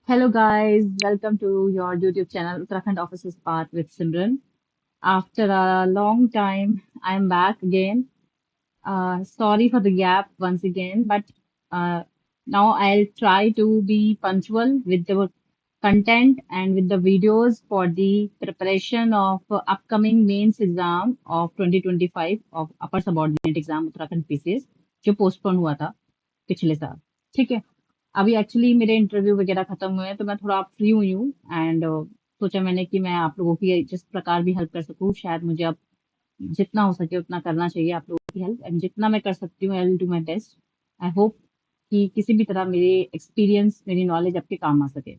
Hello guys, welcome to your YouTube channel Uttarakhand Officers Path with Simran. After a long time, I'm back again. Sorry for the gap once again, but uh, now I'll try to be punctual with the content and with the videos for the preparation of upcoming mains exam of 2025 of upper subordinate exam Uttarakhand PCS जो postpone हुआ था पिछले साल. ठीक है. अभी actually मेरे interview वगैरह खत्म हुए हैं तो मैं थोड़ा फ्री हुई हूँ एंड सोचा मैंने कि मैं आप लोगों की जिस प्रकार भी हेल्प कर सकूँ शायद मुझे अब जितना हो सके उतना करना चाहिए आप लोगों की हेल्प एंड जितना मैं कर सकती हूँ I will do my best. I hope कि किसी भी तरह मेरे एक्सपीरियंस मेरी नॉलेज आपके काम आ सके.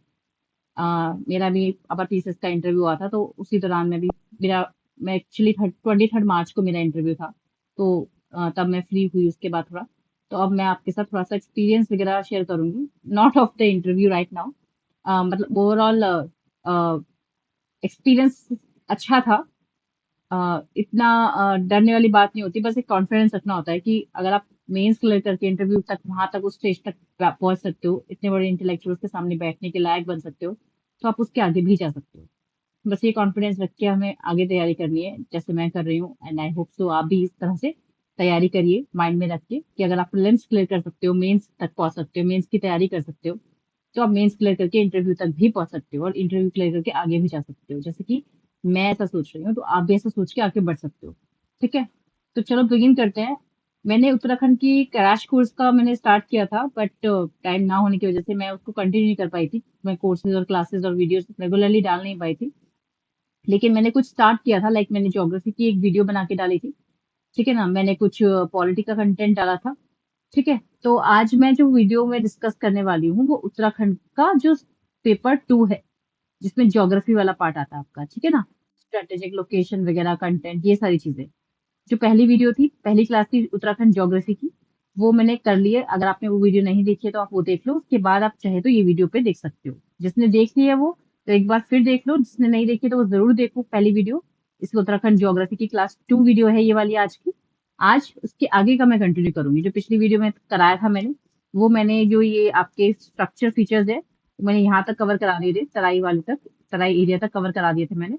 मेरा भी अपर पीसीएस का इंटरव्यू हुआ था तो उसी दौरान मेरा मैं एक्चुअली 23 मार्च को मेरा इंटरव्यू था. तो तब मैं फ्री हुई उसके बाद थोड़ा. तो अब मैं आपके साथ थोड़ा सा एक्सपीरियंस वगैरह शेयर करूंगी not of the interview right now. मतलब ओवरऑल एक्सपीरियंस अच्छा था. इतना डरने वाली बात नहीं होती, बस एक कॉन्फिडेंस रखना होता है कि अगर आप मेंस क्लियर करके इंटरव्यू तक वहां तक उस स्टेज तक पहुंच सकते हो, इतने बड़े इंटेलेक्चुअल्स के सामने बैठने के लायक बन सकते हो, तो आप उसके आगे भी जा सकते हो. बस ये कॉन्फिडेंस रख के हमें आगे तैयारी करनी है जैसे मैं कर रही हूँ एंड आई होप सो आप भी इस तरह से तैयारी करिए माइंड में रख के कि अगर आप प्रीलिम्स क्लियर कर सकते हो, मेंस तक पहुंच सकते हो, मेंस की तैयारी कर सकते हो, तो आप मेंस क्लियर करके इंटरव्यू तक भी पहुंच सकते हो और इंटरव्यू क्लियर करके आगे भी जा सकते हो. जैसे कि मैं ऐसा सोच रही हूँ तो आप भी ऐसा सोच के आगे बढ़ सकते हो. ठीक है. तो चलो बिगिन करते हैं. मैंने उत्तराखंड की क्रैश कोर्स का मैंने स्टार्ट किया था बट टाइम ना होने की वजह से मैं उसको कंटिन्यू नहीं कर पाई थी. मैं कोर्सेज और क्लासेस और वीडियोस रेगुलरली डाल नहीं पाई थी. लेकिन मैंने कुछ स्टार्ट किया था, लाइक मैंने ज्योग्राफी की एक वीडियो बना के डाली थी. ठीक है ना. मैंने कुछ पॉलिटी का कंटेंट डाला था. ठीक है. तो आज मैं जो वीडियो में डिस्कस करने वाली हूँ वो उत्तराखंड का जो पेपर 2 है जिसमें ज्योग्राफी वाला पार्ट आता है आपका. ठीक है ना. स्ट्रेटेजिक लोकेशन वगैरह कंटेंट ये सारी चीजें. जो पहली वीडियो थी पहली क्लास थी उत्तराखंड ज्योग्राफी की, वो मैंने कर ली है. अगर आपने वो वीडियो नहीं देखी है तो आप वो देख लो, उसके बाद आप चाहे तो ये वीडियो पे देख सकते हो. जिसने देख ली है वो तो एक बार फिर देख लो, जिसने नहीं देखी तो वो जरूर देखो पहली वीडियो. इसको उत्तराखंड ज्योग्राफी की क्लास 2 वीडियो है ये वाली आज की. आज उसके आगे का मैं कंटिन्यू करूंगी. जो पिछली वीडियो में कराया था मैंने, वो मैंने जो ये आपके स्ट्रक्चर फीचर्स है वो मैंने यहाँ तक कवर करा दिए थे, तराई वाले तक, तराई एरिया तक कवर करा दिए थे मैंने.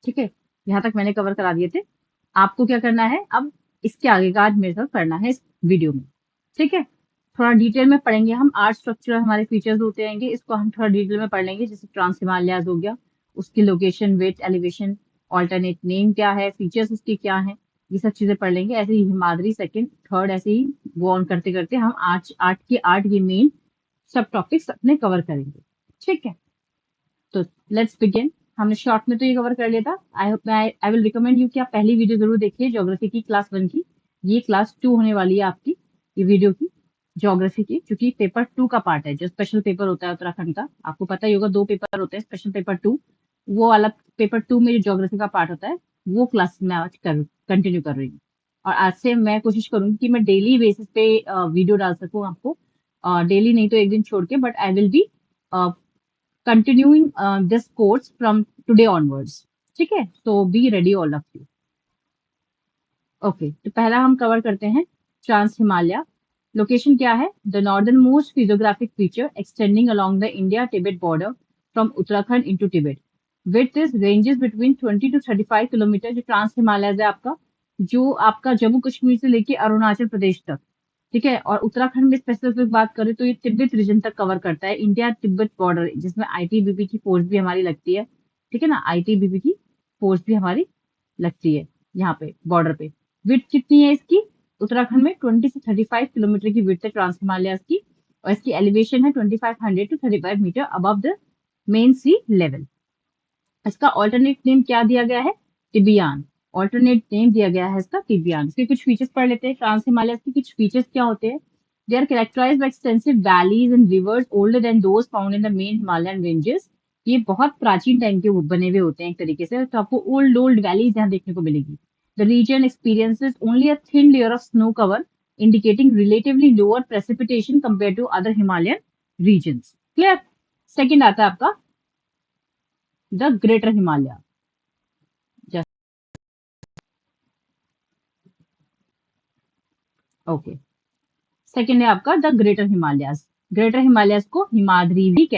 ठीक है. यहाँ तक मैंने कवर करा दिए थे. आपको क्या करना है अब, इसके आगे का आज मेरे साथ पढ़ना है इस वीडियो में. ठीक है. थोड़ा डिटेल में पढ़ेंगे हम. आर्ट स्ट्रक्चर हमारे फीचर्स होते रहेंगे, इसको हम थोड़ा डिटेल में पढ़ लेंगे. जैसे ट्रांस हिमालयाज हो गया, उसकी location, weight, elevation, alternate name क्या है, फीचर्स उसके क्या हैं, ये सब चीजें पढ़ लेंगे. ऐसे ही हिमाद्री सेकंड थर्ड ऐसे ही गो ऑन करते करते हम आठ आठ के आठ ये मेन सब टॉपिक्स अपने कवर करेंगे. ठीक है. तो लेट्स बिगिन. हमने शॉर्ट में तो ये कवर कर लिया था. आई विल रिकमेंड यू कि आप पहली वीडियो जरूर देखिए ज्योग्राफी की क्लास 1 की. ये क्लास 2 होने वाली है आपकी, ये वीडियो की ज्योग्राफी की, क्योंकि पेपर 2 का पार्ट है. जो स्पेशल पेपर होता है उत्तराखंड का, आपको पता ही होगा 2 पेपर होते हैं, स्पेशल पेपर 2, वो वाला पेपर 2 में जो ज्योग्राफी का पार्ट होता है वो क्लास में आज कंटिन्यू कर रही हूँ. और आज से मैं कोशिश करूंगी कि मैं डेली बेसिस पे वीडियो डाल सकूं आपको. डेली नहीं तो एक दिन छोड़ के, but I will be continuing this course from today onwards. ठीक है. so be ready all of you. Okay. तो पहला हम कवर करते हैं ट्रांस हिमालय. लोकेशन क्या है? The northern most physiographic feature extending along the India Tibet border from Uttarakhand into Tibet. With is ranges between 20 to 35 kilometres. जो ट्रांस हिमालय है आपका, जो आपका जम्मू कश्मीर से लेके अरुणाचल प्रदेश तक. ठीक है. और उत्तराखंड में स्पेसिफिक बात करें तो ये तिब्बत रीजन तक कवर करता है, इंडिया तिब्बत बॉर्डर, जिसमें आईटीबीपी की फोर्स भी हमारी लगती है. ठीक है ना. आईटीबीपी की फोर्स भी हमारी लगती है यहाँ पे बॉर्डर पे. विड्थ कितनी है इसकी? उत्तराखंड में 20 से 35 किलोमीटर की विड्थ है ट्रांस हिमालय की. और इसकी एलिवेशन है 2500 to 35 metres above the mean sea level. इसका ऑल्टरनेट नेम क्या दिया गया है? टिबियान. ऑल्टरनेट नेम दिया गया है इसका टिबियान. इसके कुछ फीचर्स पढ़ लेते हैं. ट्रांस हिमालय के कुछ फीचर्स क्या होते हैं? They are characterised by extensive valleys and rivers older than those found in the main Himalayan ranges. ये बहुत प्राचीन टाइम के बने हुए होते हैं एक तरीके से. तो आपको ओल्ड ओल्ड वैलीज यहाँ देखने को मिलेगी. The region experiences only a thin layer of snow cover indicating relatively lower precipitation compare to other Himalayan regions. Clear. Second आता है आपका the greater Himalaya. Okay. Second है आपका the greater Himalayas. Greater Himalayas को हिमाद्री भी कहते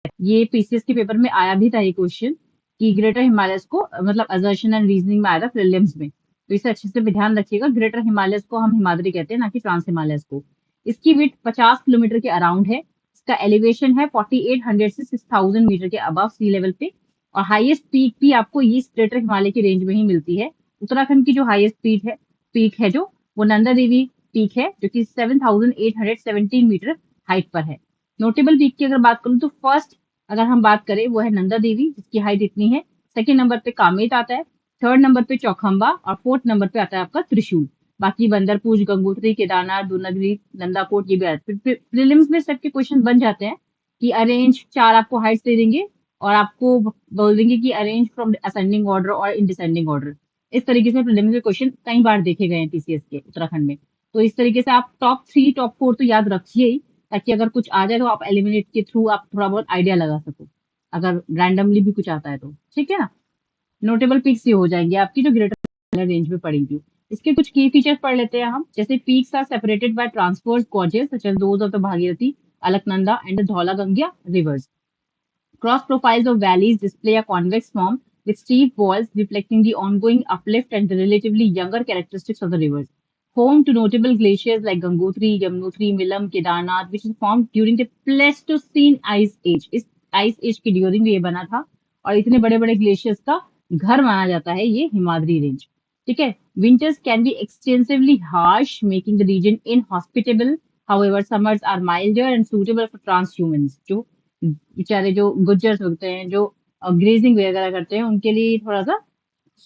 हैं। ये पीसीएस के पेपर में आया भी था ये क्वेश्चन कि ग्रेटर हिमालयस को मतलब असर्शन एंड रीजनिंग में आया था प्रीलिम्स में, तो इसे अच्छे से भी ध्यान रखिएगा। ग्रेटर हिमालयस को हम हिमाद्री कहते हैं, ना कि ट्रांस हिमालयस को। इसकी विड्थ 50 किलोमीटर के अराउंड है। इसका एलिवेशन है 4800 से 6000 मीटर के अबव सी लेवल पे, और हाईएस्ट पीक भी आपको ये ग्रेटर हिमालय की रेंज में ही मिलती है। उत्तराखंड की जो हाईएस्ट पीक है जो वो नंदा देवी पीक है, जो कि 7817 मीटर हाइट पर है। नोटेबल पीक की अगर बात करूं तो फर्स्ट अगर हम बात करें वो है नंदा देवी, जिसकी हाइट इतनी है। सेकंड नंबर पे कामेत आता है, थर्ड नंबर पे चौखंबा, और फोर्थ नंबर पे आता है आपका त्रिशूल। बाकी बंदरपूछ, गंगोत्री, केदारनाथ, दूनागिरी, नंदाकोट ये भी आते हैं। प्रीलिम्स में सबके क्वेश्चन बन जाते हैं कि अरेंज 4 आपको हाइट्स दे देंगे और आपको बोल देंगे कि अरेंज फ्रॉम असेंडिंग ऑर्डर और इन डिसेंडिंग ऑर्डर। इस तरीके से प्रीलिम्स के क्वेश्चन कई बार देखे गए हैं पीसीएस के उत्तराखंड में। तो इस तरीके से आप टॉप 3 टॉप 4 तो याद रखिए ही, ताकि अगर कुछ आ जाए तो आप एलिमिनेट के थ्रू आप थोड़ा बहुत आइडिया लगा सको, अगर रैंडमली भी कुछ आता है तो। ठीक है ना। नोटेबल पीक्स ये हो जाएंगे आपकी जो ग्रेटर रेंज में पड़ेंगी। इसके कुछ की फीचर्स पढ़ लेते हैं हम। जैसे peaks are separated by transverse gorges such as those of the Bhagirathi, Alaknanda and the Dhauliganga rivers. Cross profiles of valleys display a convex form with steep walls reflecting the ongoing uplift and the relatively younger characteristics of the rivers. Home to notable glaciers like Gangotri, Yamunotri, Milam, Kedarnath, which is formed during the Pleistocene Ice Age. इस Ice Age के during ये बना था, और इतने बड़े बड़े glaciers का घर माना जाता है ये हिमाद्री रेंज। ठीक है। Winters can be extensively harsh, making the region inhospitable. However, summers are milder and suitable for transhumans, जो बेचारे जो गुज्जर्स होते हैं, जो ग्रेजिंग वगैरह करते हैं, उनके लिए थोड़ा सा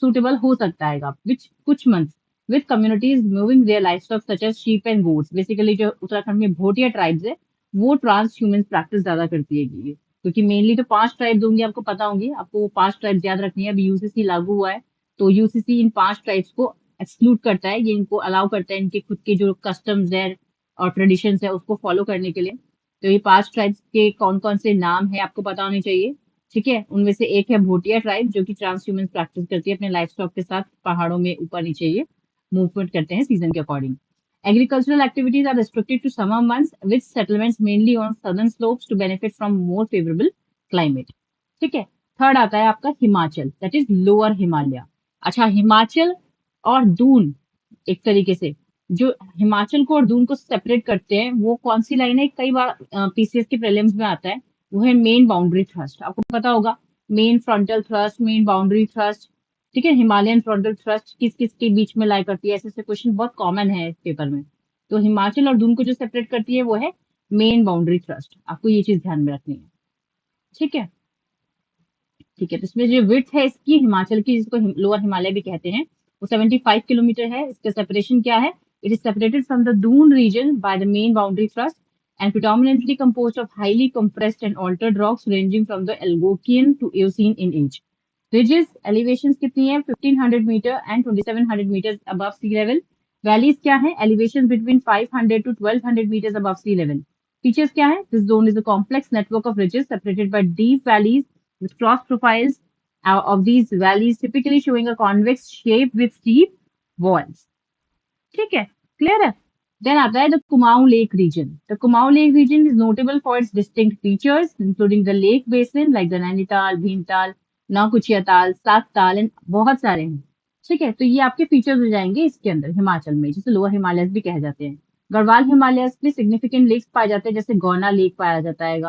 सुटेबल हो सकता है विच कुछ months with communities moving their livestock such as sheep and goats. Basically जो उत्तराखंड में भोटिया ट्राइब्स है वो ट्रांस ह्यूमन प्रैक्टिस ज्यादा करती है, क्योंकि मेनली तो 5 ट्राइब्स होंगी, आपको पता होंगी, आपको वो 5 ट्राइब्स याद रखनी है। अभी यूसीसी लागू हुआ है तो यूसीसी इन 5 ट्राइब्स को एक्सक्लूड करता है, ये इनको अलाउ करता है इनके खुद के जो कस्टम्स है और ट्रेडिशंस है उसको फॉलो करने के लिए। तो ये 5 ट्राइब्स के कौन कौन से नाम है आपको पता होने चाहिए। ठीक है। उनमें से एक है भोटिया ट्राइब, जो कि ट्रांस ह्यूमन प्रैक्टिस करती है, अपने लाइफ स्टॉक के साथ पहाड़ों में ऊपर नीचे ये मूवमेंट करते हैं सीजन के according. Agricultural activities are restricted to summer months, with settlements mainly on southern slopes to benefit from more favorable climate. ठीक है। थर्ड आता है आपका Himachal, that is lower Himalaya. अच्छा, हिमाचल और दून एक तरीके से जो हिमाचल को और दून को सेपरेट करते हैं वो कौन सी लाइन है, कई बार पीसीएस के प्रीलिम्स में आता है, वो है मेन बाउंड्री थ्रस्ट। आपको पता होगा main frontal thrust, main boundary thrust. ठीक है। हिमालयन फ्रंटल थ्रस्ट किस किस के बीच में लाई करती है, ऐसे ऐसे क्वेश्चन बहुत कॉमन है इस पेपर में। तो हिमाचल और दून को जो सेपरेट करती है वो है मेन बाउंड्री थ्रस्ट। आपको ये चीज ध्यान में रखनी है। ठीक है। ठीक है। तो इसमें जो विड्थ है इसकी हिमाचल की, जिसको लोअर हिमालय भी कहते हैं, वो 75 किलोमीटर है। इसका सेपरेशन क्या है? It is separated from the Doon region by the main boundary thrust and predominantly composed of highly compressed and altered rocks ranging from the Algonquian to Eocene in age. Ridges elevations कितनी है? 1500 metre and 2700 meters above sea level. Valleys क्या है? Elevations between 500 to 1200 meters above sea level. Features क्या है? This zone is a complex network of ridges separated by deep valleys with cross profiles of these valleys typically showing a convex shape with steep walls. ठीक है, clear है। Then आता है the Kumaon lake region. The Kumaon lake region is notable for its distinct features including the lake basin like the Nainital, Bhimtal, Naukuchiya Tal, Sat ताल and बहुत सारे हैं। ठीक है। तो ये आपके फीचर्स हो जाएंगे इसके अंदर हिमाचल में, जिसे लोअर हिमालयस भी कहे जाते हैं। गढ़वाल हिमालयस में सिग्निफिकेंट लेक्स पाए जाते हैं, जैसे गौना लेक पाया जाता है,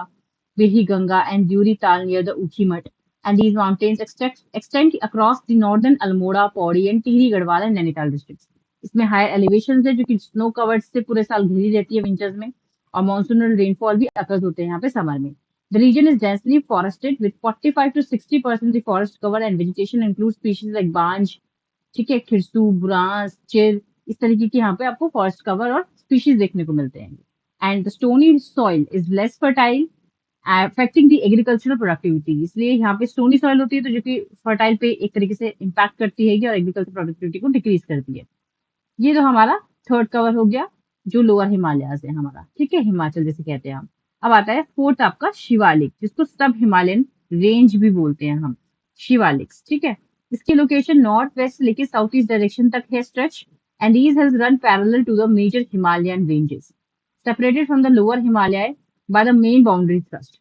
बिरही गंगा एंड द्यूरी ताल near the Ukhimath. And these mountains extend across the northern Almora, Pauri and Tehri Garhwal and Nainital districts. इसमें हायर एलिवेशन है जो कि स्नो कवर्ड से पूरे साल घिरी रहती है विंटर्स में, और मानसूनल रेनफॉल भी अकर्स होते हैं यहाँ पे समर में। The region is densely forested with 45 to 60% forest cover and vegetation include species like banj, ठीक है, खिरसू, बुरांस, चिर, इस तरीके की यहाँ पे आपको फॉरेस्ट कवर और स्पीशीज देखने को मिलते हैं। And the stony soil is less fertile affecting the agricultural productivity. इसलिए यहाँ पे स्टोनी सॉइल होती है तो जो कि फर्टाइल पे एक तरीके से इम्पैक्ट करती है और एग्रीकल्चर प्रोडक्टिविटी को डिक्रीज करती है। ये तो हमारा थर्ड कवर हो गया जो लोअर हिमालय है हमारा। ठीक है, हिमाचल जैसे कहते हैं हम। अब आता है फोर्थ आपका शिवालिक, जिसको सब हिमालयन रेंज भी बोलते हैं हम, शिवालिक्स। ठीक है। इसकी लोकेशन नॉर्थ वेस्ट लेके साउथ ईस्ट डायरेक्शन तक है stretch, and these has run parallel to the major Himalayan ranges. Separated from the lower Himalaya bye the main boundary thrust.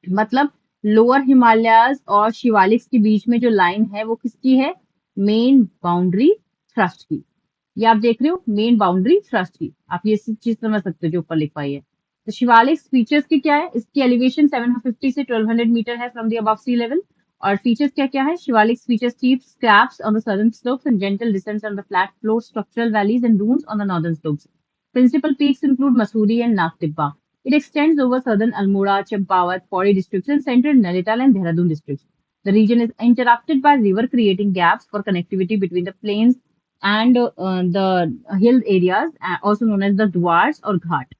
मतलब लोअर हिमालयाज और शिवालिक्स के बीच में जो लाइन है वो किसकी है? मेन बाउंड्री थ्रस्ट की। ये आप देख रहे हो मेन बाउंड्री थ्रस्ट की, आप ये चीज समझ सकते हो जो ऊपर लिख पाई है। तो शिवालिक्स फीचर्स की क्या है? इसकी एलिवेशन 750 से 1200 मीटर है from the above sea level. और फीचर्स क्या क्या है? Shivaliks features steep scraps on the southern slopes and gentle descents on the flat floor, structural valleys and duns on the northern slopes. Principal peaks include Mussoorie and Nagtibba. It extends over southern Almora, Champawat, Pauri districts and central Nainital and Dehradun districts. The region is interrupted by river creating gaps for connectivity between the plains and the hill areas, also known as the Dwars or Ghat.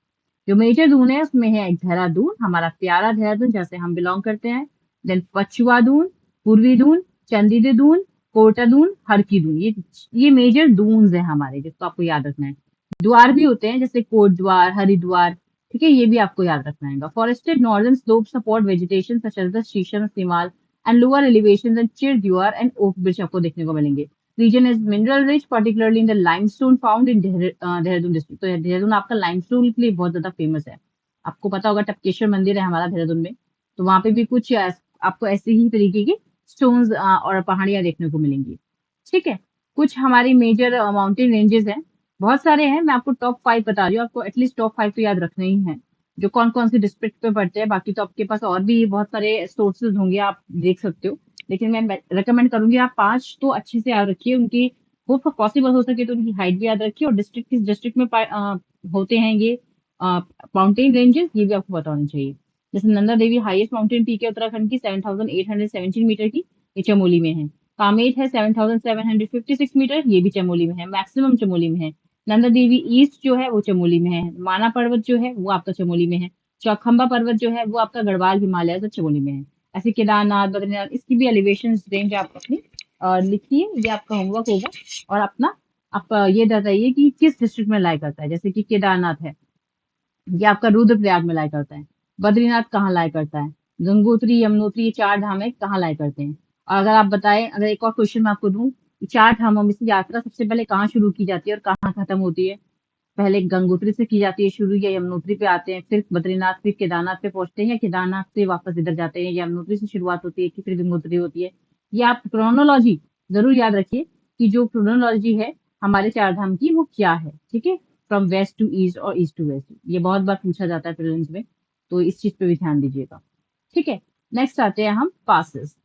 जो major Doon है उसमें है देहरादून, हमारा प्यारा देहरादून जैसे हम belong करते हैं। देन पछुआ दून, पूर्वी दून, चंदीदी दून, कोटा दून, हरकी दून, ये मेजर दून्स है हमारे, जिसको आपको याद रखना है। द्वार भी होते हैं जैसे कोट द्वार, हरिद्वार, ठीक है, ये भी आपको याद रखना है। Forested northern slope support vegetation such as the shisham, simal and lower elevation and chir द्वार एंड ओक ब्रिज आपको देखने को मिलेंगे। Region is mineral rich particularly in the limestone found in Dehradun district. तो देहरादून आपका लाइमस्टोन के लिए बहुत ज्यादा फेमस है। आपको पता होगा टपकेश्वर मंदिर है हमारा देहरादून में, तो वहां पे भी कुछ आपको ऐसे ही तरीके की स्टोन्स और पहाड़ियां देखने को मिलेंगी। ठीक है, कुछ हमारी मेजर माउंटेन रेंजेस हैं, बहुत सारे हैं, मैं आपको टॉप 5 बता रही हूँ, आपको एटलीस्ट टॉप 5 तो याद रखने ही हैं जो कौन कौन से डिस्ट्रिक्ट पे पड़ते हैं। बाकी तो आपके पास और भी बहुत सारे सोर्सेज होंगे, आप देख सकते हो, लेकिन मैं रेकमेंड करूंगी आप 5 तो अच्छे से याद रखिए, उनकी हो पॉसिबल हो सके तो उनकी हाइट भी याद रखिए, और डिस्ट्रिक्ट किस डिस्ट्रिक्ट में होते हैं ये माउंटेन रेंजेस, ये भी आपको पता होना चाहिए। जैसे Nanda Devi highest mountain peak है उत्तराखंड की 7,817 मीटर की, ये चमोली में है। कामेत है 7,756 मीटर, ये भी चमोली में है, मैक्सिमम चमोली में है। नंदा देवी ईस्ट जो है वो चमोली में है। माना पर्वत जो है वो आपका चमोली में है। चौखंबा पर्वत जो है वो आपका गढ़वाल हिमालय से चमोली में है। ऐसे केदारनाथ, बद्रीनाथ, इसकी भी एलिवेशन रेंज आप अपनी लिखिए, ये आपका होमवर्क होगा। और अपना आप ये बताइए कि किस डिस्ट्रिक्ट में लाई करता है। जैसे कि केदारनाथ है, ये आपका रुद्रप्रयाग में लाई करता है। बद्रीनाथ कहाँ लाई करता है? गंगोत्री, यमुनोत्री, ये 4 धाम है, कहाँ लाई करते हैं? और अगर आप बताएं, अगर एक और क्वेश्चन मैं आपको दूं, 4 धामों में से यात्रा सबसे पहले कहाँ शुरू की जाती है और कहाँ खत्म होती है? पहले गंगोत्री से की जाती है शुरू, या यमुनोत्री पे आते हैं, फिर बद्रीनाथ, फिर केदारनाथ पे पहुंचते हैं, या केदारनाथ से वापस इधर जाते हैं, यमुनोत्री से शुरुआत होती है कि फिर गंगोत्री होती है? ये आप क्रोनोलॉजी जरूर याद रखिए कि जो क्रोनोलॉजी है हमारे 4 धाम की वो क्या है। ठीक है, फ्रॉम वेस्ट टू ईस्ट और ईस्ट टू वेस्ट, ये बहुत बार पूछा जाता है प्रीलिम्स में, तो इस चीज पे भी ध्यान दीजिएगा। ठीक है, नेक्स्ट आते हैं हम पासेस।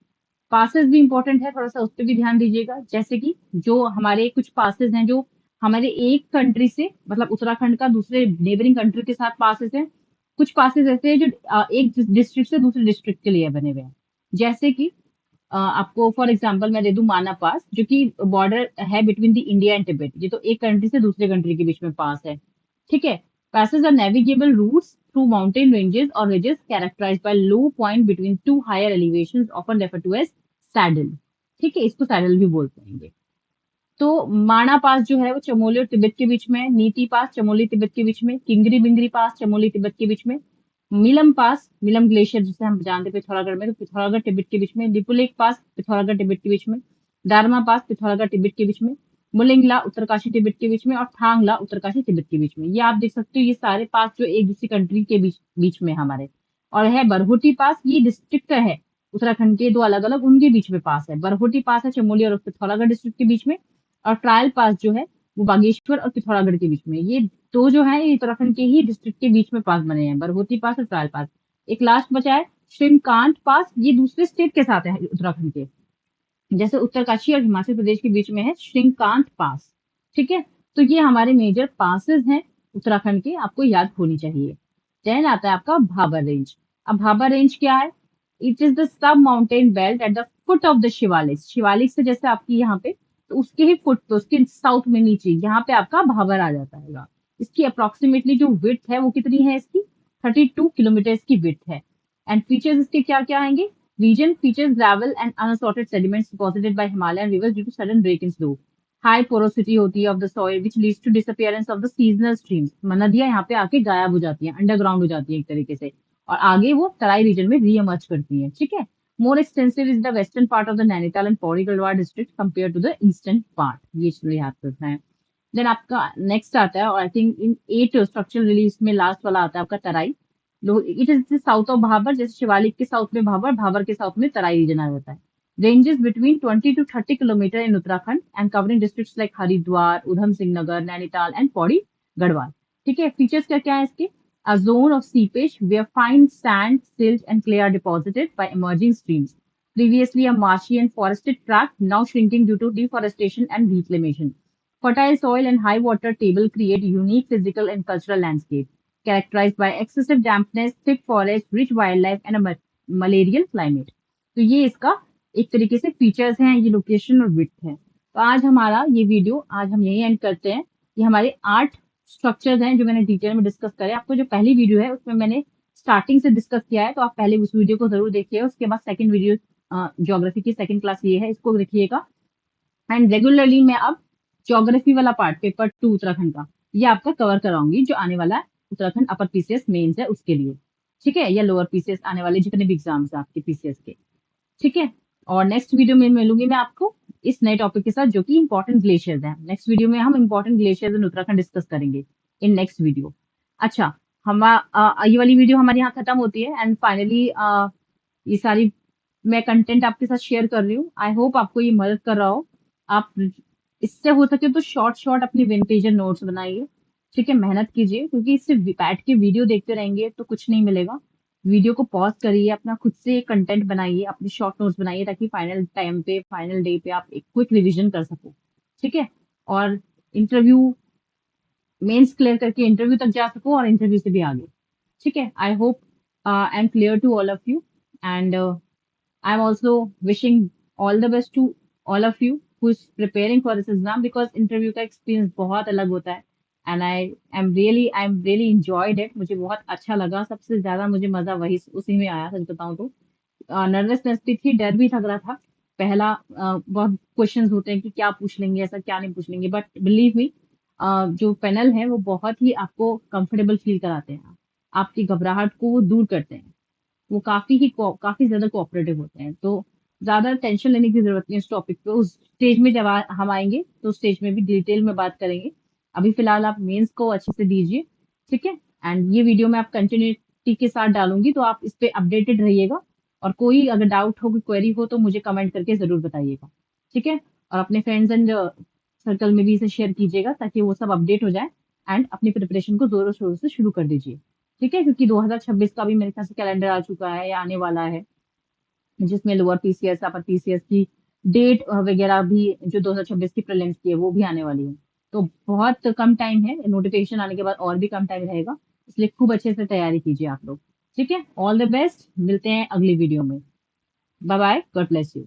पासेस भी इंपॉर्टेंट है, थोड़ा सा उस पर भी ध्यान दीजिएगा। जैसे कि जो हमारे कुछ पासेस हैं जो हमारे एक कंट्री से, मतलब उत्तराखंड का दूसरे नेबरिंग कंट्री के साथ पासेस हैं। कुछ पासेस ऐसे हैं जो एक डिस्ट्रिक्ट से दूसरे डिस्ट्रिक्ट के लिए बने हुए हैं। जैसे कि आपको फॉर एग्जांपल मैं दे दूं माना पास, जो कि बॉर्डर है between the India and Tibet, ये तो एक कंट्री से दूसरे कंट्री के बीच में पास है। ठीक है, passes are navigable routes through mountain ranges or ridges characterized by low point between two higher elevations, often referred to as saddle। ठीक है, इसको सैडल भी बोलते हैं। तो माणा पास जो है वो चमोली और तिब्बत के बीच में है। नीति पास चमोली तिब्बत के बीच में। किंगरी बिंगरी पास चमोली तिब्बत के बीच में। मिलम पास, मिलम ग्लेशियर जिसे हम जानते हैं पिथौरागढ़ में, तो पिथौरागढ़ तिब्बत के बीच में। लिपुलेख पास पिथौरागढ़ तिब्बत के बीच में। दारमा पास पिथौरागढ़ तिब्बत के बीच में। मुलिंगला उत्तरकाशी तिब्बत के बीच में, और थांगला उत्तरकाशी तिब्बत के बीच में। ये आप देख सकते हो, ये सारे पास जो एक दूसरी कंट्री के बीच बीच में हमारे। और है बरहोटी पास, ये डिस्ट्रिक्ट है उत्तराखंड के दो अलग अलग, उनके बीच में पास है। बरहोटी पास है चमोली और पिथौरागढ़ डिस्ट्रिक्ट के बीच में। और ट्रायल पास जो है वो बागेश्वर और पिथौरागढ़ के बीच में। ये दो जो है ये उत्तराखंड के ही डिस्ट्रिक्ट के बीच में पास बने हैं, बरहोती पास और ट्रायल पास। एक लास्ट बचा है श्रीमकांत पास, ये दूसरे स्टेट के साथ है उत्तराखंड के, जैसे उत्तरकाशी और हिमाचल प्रदेश के बीच में है श्रीमकांत पास। ठीक है, तो ये हमारे मेजर पासेस हैं उत्तराखंड के, आपको याद होनी चाहिए। देन आता है आपका भाबर रेंज। अब भाबर रेंज क्या है? It is the sub mountain belt at the foot of the Shivalik. Shivalik से जैसे आपकी यहाँ पे, तो उसके ही फुट पे, उसके साउथ में नीचे यहाँ पे आपका भाबर आ जाता है। इसकी अप्रोक्सीमेटली जो विड्थ है वो कितनी है? इसकी 32 किलोमीटर की विड्थ है। एंड फीचर्स इसके क्या क्या आएंगे? Region features gravel and unassorted sediments deposited by Himalayan rivers due to sudden break in slope. High porosity होती है of the soil which leads to disappearance of the seasonal streams। नदियां यहाँ पे आके गायब हो जाती हैं, अंडरग्राउंड हो जाती है एक तरीके से, और आगे वो तराई रीजन में रीएमर्ज करती हैं। ठीक है, more extensive is the western part of the Nainital and Pauri Garhwal district compare to the eastern part. ये चीजें याद रखना है। देन आपका नेक्स्ट आता है, और I think in 8 structural release में लास्ट वाला आता है आपका Terai. It is south of Bhabar, जैसे शिवालिक के साउथ में भाबर, भाबर के साउथ में तराई रीजन आ जाता है। Ranges between 20 to 30 kilometre in Uttarakhand and covering districts like Haridwar, Udham Singh Nagar, Nainital and Pauri Garhwal. ठीक है, फीचर्स क्या क्या है इसके? A zone of seepage where fine sand, silt, and clay are deposited by emerging streams. Previously a marshy and forested tract, now shrinking due to deforestation and reclamation. Fertile soil and high water table create unique physical and cultural landscape, characterized by excessive dampness, thick forest, rich wildlife, and a malarial climate. तो ये इसका एक तरीके से features हैं, ये location और width है। तो आज हमारा ये वीडियो आज हम यही एंड करते हैं। ये हमारे 8 स्ट्रक्चर्स हैं जो मैंने डिटेल में डिस्कस करे। आपको जो पहली वीडियो है उसमें मैंने स्टार्टिंग से डिस्कस किया है, तो आप पहले उस वीडियो को जरूर देखिए। उसके बाद सेकंड वीडियो ज्योग्राफी की सेकंड क्लास ये है, इसको देखिएगा। एंड रेगुलरली मैं अब ज्योग्राफी वाला पार्ट पेपर 2 उत्तराखंड का ये आपका कवर कराऊंगी, जो आने वाला है उत्तराखंड अपर पीसीएस मेंस है उसके लिए। ठीक है, या लोअर पीसीएस आने वाले जितने भी एग्जाम्स हैं आपके पीसीएस के। ठीक है, और नेक्स्ट वीडियो में मिलूंगी मैं आपको इस नए टॉपिक के साथ, जो कि इंपॉर्टेंट ग्लेशियर्स हैं। नेक्स्ट वीडियो में हम इंपॉर्टेंट ग्लेशियर्स इन उत्तराखंड डिस्कस करेंगे इन नेक्स्ट वीडियो। अच्छा, हम ये वाली वीडियो हमारे यहाँ खत्म होती है। एंड फाइनली ये सारी मैं कंटेंट आपके साथ शेयर कर रही हूँ। आई होप आपको ये मदद कर रहा हो। आप इससे हो सके तो शॉर्ट शॉर्ट अपनी विन पेजर नोट्स बनाइए। ठीक है, मेहनत कीजिए, क्योंकि इससे बैठ के वीडियो देखते रहेंगे तो कुछ नहीं मिलेगा। वीडियो को पॉज करिए, अपना खुद से कंटेंट बनाइए, अपने शॉर्ट नोट्स बनाइए, ताकि फाइनल टाइम पे फाइनल डे पे आप एक क्विक रिवीजन कर सको। ठीक है, और इंटरव्यू मेंस क्लियर करके इंटरव्यू तक जा सको, और इंटरव्यू से भी आगे। ठीक है, I hope I am clear to all of you, and I am also wishing all the best to all of you who is preparing for this exam, because interview का एक्सपीरियंस बहुत अलग होता है। And I am really enjoyed it. मुझे बहुत अच्छा लगा, सबसे ज्यादा मुझे मजा वही उसी में आया, सच बताऊं तो। नर्वसनेस भी थी, डर भी लग रहा था। पहला बहुत क्वेश्चंस होते हैं कि क्या पूछ लेंगे, ऐसा क्या नहीं पूछ लेंगे, बट बिलीव मी, जो पैनल है वो बहुत ही आपको कंफर्टेबल फील कराते हैं, आपकी घबराहट को वो दूर करते हैं। वो काफी ज्यादा कोऑपरेटिव होते हैं। तो ज्यादा टेंशन लेने की जरूरत नहीं इस टॉपिक पे। उस स्टेज में जब हम आएंगे तो स्टेज में भी डिटेल में बात करेंगे। अभी फिलहाल आप मेंस को अच्छे से दीजिए। ठीक है, एंड ये वीडियो मैं आप कंटिन्यूटी के साथ डालूंगी, तो आप इस पे अपडेटेड रहिएगा। और कोई अगर डाउट हो, कोई क्वेरी हो, तो मुझे कमेंट करके जरूर बताइएगा। ठीक है, और अपने फ्रेंड्स एंड सर्कल में भी इसे शेयर कीजिएगा, ताकि वो सब अपडेट हो जाए एंड अपनी प्रिपरेशन को जोरों शोरों से शुरू कर दीजिए। ठीक है, क्योंकि 2026 का भी मेरे ख्याल से कैलेंडर आ चुका है या आने वाला है, जिसमें लोअर पीसीएस अपर पीसीएस की डेट वगैरह भी, जो 2026 की प्रीलिम्स की है, वो भी आने वाली है। तो बहुत कम टाइम है, नोटिफिकेशन आने के बाद और भी कम टाइम रहेगा, इसलिए खूब अच्छे से तैयारी कीजिए आप लोग। ठीक है, ऑल द बेस्ट, मिलते हैं अगली वीडियो में। Bye bye, God bless you.